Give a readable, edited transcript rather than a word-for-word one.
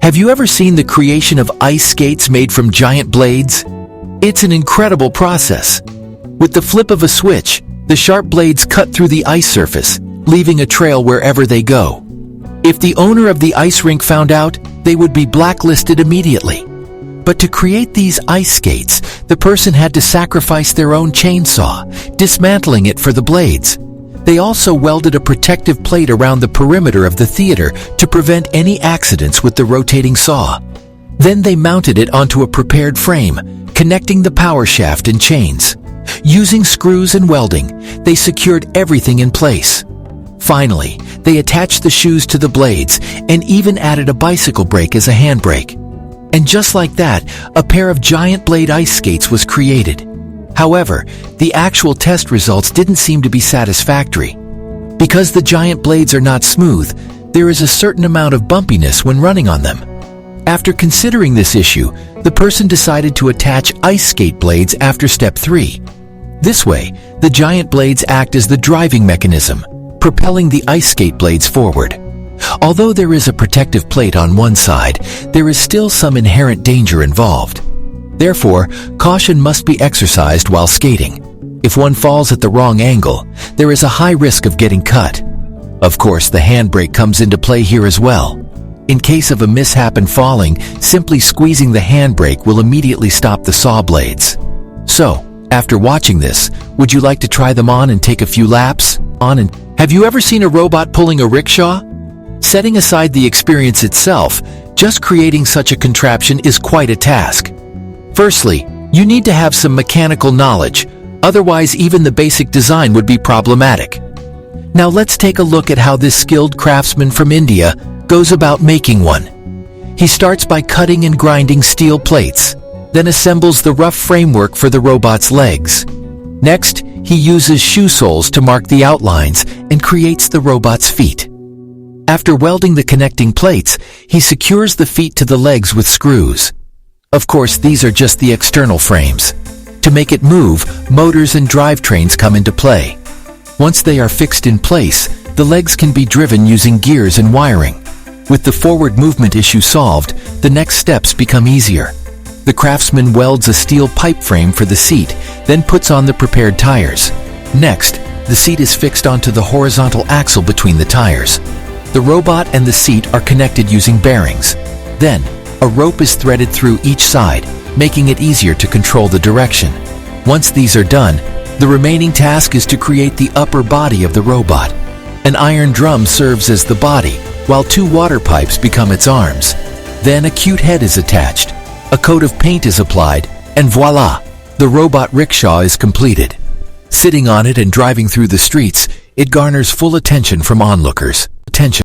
Have you ever seen the creation of ice skates made from giant blades? It's an incredible process. With the flip of a switch, the sharp blades cut through the ice surface, leaving a trail wherever they go. If the owner of the ice rink found out, they would be blacklisted immediately. But to create these ice skates, the person had to sacrifice their own chainsaw, dismantling it for the blades. They also welded a protective plate around the perimeter of the theater to prevent any accidents with the rotating saw. Then they mounted it onto a prepared frame, connecting the power shaft and chains. Using screws and welding, they secured everything in place. Finally, they attached the shoes to the blades and even added a bicycle brake as a handbrake. And just like that, a pair of giant blade ice skates was created. However, the actual test results didn't seem to be satisfactory. Because the giant blades are not smooth, there is a certain amount of bumpiness when running on them. After considering this issue, the person decided to attach ice skate blades after step 3. This way, the giant blades act as the driving mechanism, propelling the ice skate blades forward. Although there is a protective plate on one side, there is still some inherent danger involved. Therefore, caution must be exercised while skating. If one falls at the wrong angle, there is a high risk of getting cut. Of course, the handbrake comes into play here as well. In case of a mishap and falling, simply squeezing the handbrake will immediately stop the saw blades. So, after watching this, would you like to try them on and take a few laps? Have you ever seen a robot pulling a rickshaw? Setting aside the experience itself, just creating such a contraption is quite a task. Firstly, you need to have some mechanical knowledge, otherwise even the basic design would be problematic. Now let's take a look at how this skilled craftsman from India goes about making one. He starts by cutting and grinding steel plates, then assembles the rough framework for the robot's legs. Next, he uses shoe soles to mark the outlines and creates the robot's feet. After welding the connecting plates, he secures the feet to the legs with screws. Of course, these are just the external frames. To make it move, motors and drivetrains come into play. Once they are fixed in place, the legs can be driven using gears and wiring. With the forward movement issue solved, the next steps become easier. The craftsman welds a steel pipe frame for the seat, then puts on the prepared tires. Next, the seat is fixed onto the horizontal axle between the tires. The robot and the seat are connected using bearings. Then, a rope is threaded through each side, making it easier to control the direction. Once these are done, the remaining task is to create the upper body of the robot. An iron drum serves as the body, while 2 water pipes become its arms. Then a cute head is attached. A coat of paint is applied, and voila! The robot rickshaw is completed. Sitting on it and driving through the streets, it garners full attention from onlookers.